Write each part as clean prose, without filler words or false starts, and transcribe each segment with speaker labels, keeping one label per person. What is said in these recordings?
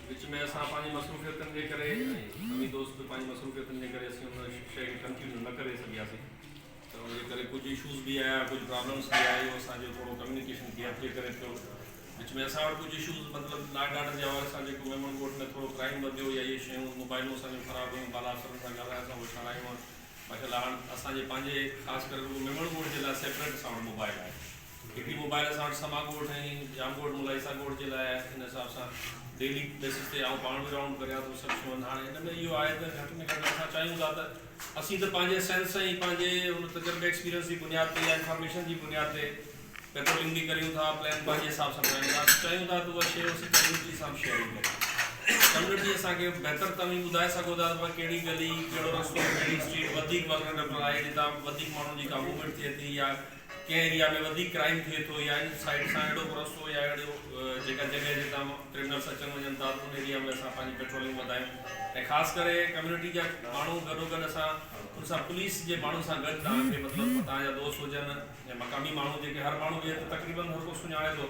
Speaker 1: विच में असां पंहिंजी मसरूफ़ियतनि जे करे सभी दोस्त पंहिंजी मसरूफ़ियतनि जे करे असीं उन शइ खे कंटिन्यू न करे सघियासीं त उनजे करे कुझु इशूज़ बि आया कुझु प्रॉब्लम्स बि आया इहो असांजो थोरो कम्युनिकेशन गैप जे करे थियो विच में असां वटि कुझु इशूज़ मतिलबु लाड ॾाढनि जे हवाले सां जेको मेमन कोर्ट में थोरो क्राइम वधियो या इहे शयूं मोबाइलूं असांजूं ख़राबु हुयूं बाला अफ़सरनि सां ॻाल्हाए असां उहे ठारायूं बाक़ी हाणे असांजे पंहिंजे ख़ासि करे मेमन कोर्ट जे लाइ सेपरेट असां वटि मोबाइल आहे हिकिड़ी मोबाइल असां वटि समा ॻोठ ऐं जामगोठ मुलाइसा ॻोठ जे लाइ हिन हिसाब सां डेली बेसिस ते आउं पाण बि राउंड करियां थो सभु शयूं हाणे हिन में इहो आहे त घटि में घटि असां चाहियूं था त असीं त पंहिंजे सेंस ऐं पंहिंजे हुन तजुर्बे एक्सपीरियंस जी बुनियाद ते या इंफॉर्मेशन जी बुनियाद ते पेट्रोलिंग भी करूँ था प्लान पंहिंजे हिसाब सां ठाहियूं था चाहियूं था त उहा शइ असीं कम्यूनिटी सां शेयरिंग करियूं कम्यूनिटी असांखे बहितर तव्हीं ॿुधाए सघो था त कहिड़ी गली कहिड़ो रस्तो कहिड़ी स्ट्रीट वधीक वल्नरेबल आहे जितां वधीक माण्हुनि जी का मूवमेंट थिए थी या कंहिं एरिया में वधीक क्राइम थिए थो या इन साइड सां अहिड़ो रस्तो या अहिड़ो जेका जॻह जितां क्रिमिनल्स अचनि वञनि था उन एरिया में असां पंहिंजी पेट्रोलिंग वधायूं ऐं ख़ासि करे कम्यूनिटी जा माण्हू गॾोगॾु असां उन सां पुलिस जे माण्हू सां गॾु तव्हांखे मतिलबु तव्हांजा दोस्त हुजनि या मक़ामी माण्हू जेके हर माण्हू जे तक़रीबन हर को सुञाणे थो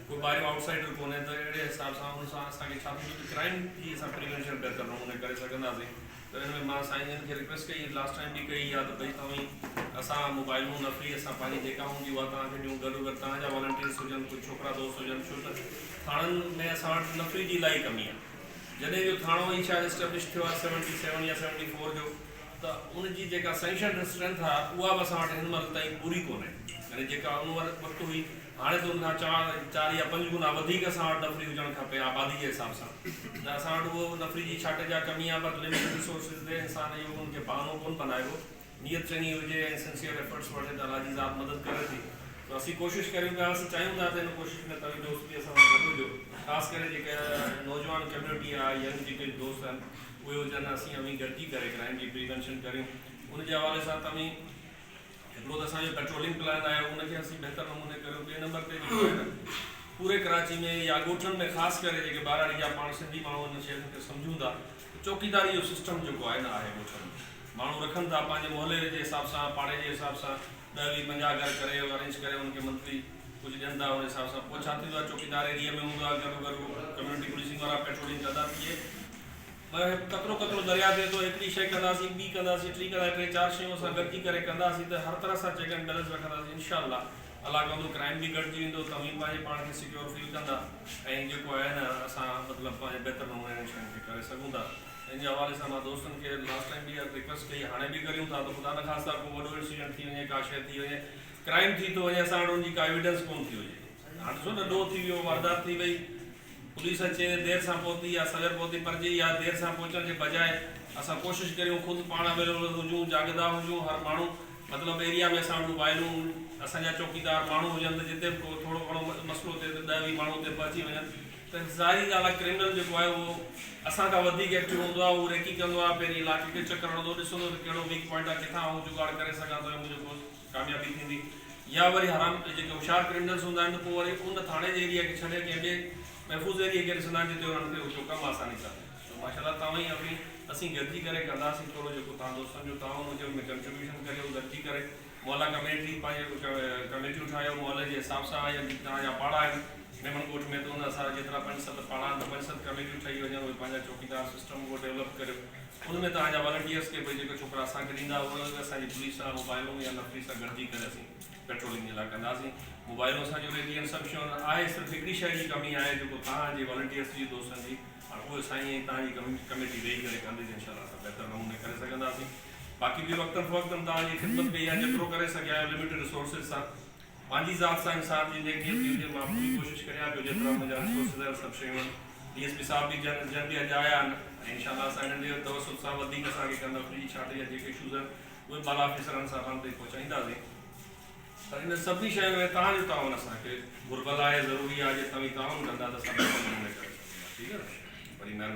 Speaker 1: कोई ॿाहिरियों आउटसाइडर कोन्हे त अहिड़े हिसाब सां उन सां असांखे छा थींदो क्राइम जी असां प्रिवेंशन बहितर नमूने करे सघंदासीं त हिन में मां साईं खे रिक्वेस्ट कई लास्ट टाइम बि कई आहे त भई तव्हीं असां मोबाइलूं न फ्री असां पंहिंजी जेका हूंदी उहा तव्हांखे ॾियूं गॾोगॾु तव्हांजा वॉलंटियर्स हुजनि कुझु छोकिरा दोस्त हुजनि छो त थाणनि में असां वटि नफ़री जी इलाही कमी आहे जॾहिं जो थाणो ई शायदि एस्टेब्लिश थियो आहे 77 या 74 जो त उनजी जेका सैंक्शन स्ट्रेंथ आहे उहा बि असां वटि हिन महिल ताईं पूरी कोन्हे यानी जेका उन वक़्तु हुई हाणे त उनखां 4 या 5 गुना वधीक असां वटि नफ़री हुजणु खपे आबादी जे हिसाब सां त असां वटि उहो नफ़री जी छाट जा कमी आहे पर लिमिटेड रिसोर्सिस ते इंसान इहो उनखे बहानो कोन बनाइबो नियत चङी हुजे ऐं सिंसियर एफर्ट्स वठे त अलाह जी ज़ात मदद करे थी त असीं कोशिशि करियूं पिया असीं चाहियूं था त हिन कोशिशि में तव्हीं दोस्त बि असां गॾु हुजो ख़ासि करे जेके नौजवान कम्यूनिटी आहे यंग जेके दोस्त आहिनि उहे हुजनि असीं अवी गॾिजी करे क्राइम जी प्रिवेंशन करियूं उनजे हवाले सां तव्हीं हिकिड़ो त असांजो पेट्रोलिंग प्लान आहे उनखे असीं बहितर नमूने करियूं ॿिए नंबर ते जेको आहे न पूरे कराची में या ॻोठनि में ख़ासि करे जेके ॿाहिरां जा पाण सिंधी माण्हू इन शयुनि खे सम्झूं था चौकीदारी जो सिस्टम जेको आहे न आहे ॻोठनि में माण्हू रखनि था पंहिंजे मोहल्ले जे हिसाब सां पाड़े जे हिसाब सां 10-20-50 घर करे अरेंज करे उनखे मंथली कुझु ॾियनि था उन हिसाब सां पोइ छा थींदो आहे चौकीदार एरिया में हूंदो आहे गॾो कम्यूनिटी पुलिसिंग वारा पेट्रोलिंग कंदा थिए कतिरो कतिरो दरिया थिए थो हिकिड़ी शइ कंदासीं ॿी कंदासीं टी कंदासीं 3-4 शयूं असां गॾिजी करे कंदासीं त हर तरह सां चेक एंड बैलेंस रखंदासीं इनशाअल्लाह अलाह कंदो क्राइम बि घटिजी वेंदो तव्हीं पंहिंजे पाण खे सिक्योर फील कंदा ऐं जेको आहे न असां मतिलबु पंहिंजे बहितर नमूने हिन शयुनि खे करे सघूं था इन जे हवाले सां मां दोस्तनि खे लास्ट टाइम बि रिक्वेस्ट कई हाणे बि करियूं था त ख़ुदा न ख़ासिता को वॾो इंसिडेंट थी वञे का शइ थी वञे क्राइम थी थो वञे असां वटि उनजी का एविडेंस कोन थी हुजे हाणे ॾिसो न ॾोह थी वियो वारदात थी वई पुलिस अचे देरि सां पहुती या सवेर पहुती पर या देरि सां पहुचण जे बजाए असां कोशिशि करियूं ख़ुदि पाण अवेलेबल हुजूं जागदा हुजूं हर माण्हू मतिलबु एरिया में असां वटि मोबाइलूं असांजा चौकीदार माण्हू हुजनि त जिते बि थोरो घणो मसइलो थिए त 10-20 माण्हू उते पहुची वञनि त ज़ाहिरी ॻाल्हि आहे क्रिमिनल जेको आहे उहो असां खां वधीक एक्टिव हूंदो आहे उहो रेकी कंदो आहे पहिरीं इलाइक़े खे चकर हणंदो ॾिसंदो त कहिड़ो वीक पॉइंट आहे किथां आउं जुगाड़ करे सघां थो मुंहिंजो कामयाबी थींदी या वरी हराम जेके होशियार क्रिमिनल्स हूंदा आहिनि त पोइ वरी उन थाणे जे एरिया खे छॾे कंहिं ॿिए महफ़ूज़ एरिया खे ॾिसंदा आहिनि जिते हुननि खे उहो कमु आसानी सां थिए माशाल्लाह तव्हां ई अपनी असीं गॾिजी करे कंदासीं थोरो जेको तव्हां दोस्तनि जो तव्हां हुनजे में कंट्रीब्यूशन करियो गॾिजी करे मोहल्ला कमेटी पंहिंजे कमेटियूं ठाहियो मोहल्ले जे हिसाब सां या तव्हांजा पाड़ा आहिनि मेमन कोट में त उन असां जेतिरा 5-7 पाड़ा आहिनि त 5-7 कमेटियूं ठही वञनि उहे पंहिंजा चौकीदार सिस्टम उहो डेवलप करियो उन में तव्हांजा वॉलंटियर्स खे भई जेके छोकिरा असांखे ॾींदा उहे असांजी पुलिस सां मोबाइलूं या नफ़री सां गॾिजी करे असीं पेट्रोलिंग जे लाइ कंदासीं मोबाइलूं सां जुड़े थी सभु शयूं आहे सिर्फ़ु हिकिड़ी शइ जी कमी आहे जेको तव्हांजे वॉलंटियर्स जी दोस्तनि जी हाणे उहे साईं तव्हांजी कमेटी वेही करे कंदी त इनशाला असां बहितर नमूने करे सघंदासीं बाक़ी बि वक़्तनि फ़वक़्तनि तव्हांजी ख़िदमत कई आहे जेतिरो करे सघिया आहियो लिमिटेड रिसोर्सिस सां पंहिंजी ज़ात सां इंसान जी जेकी थी हुजे मां पूरी कोशिशि करियां पियो जेतिरा मुंहिंजा रिसोर्सिस आहिनि सभु शयूं DSP साहब बि जन बि अॼु आया आहिनि ऐं इनशाला असां हिननि जे तवसुल सां वधीक असांखे कंदा फ्री छाट जा जेके इशूज़ आहिनि उहे बाला ऑफिसरनि सां पाण ताईं पहुचाईंदासीं पर इन सभिनी शयुनि में तव्हांजो तावन असांखे घुर्बल आहे ज़रूरी आहे जे तव्हां तावन कंदा त सभु नमूने करे सघंदा ठीकु आहे न वरी महिरबानी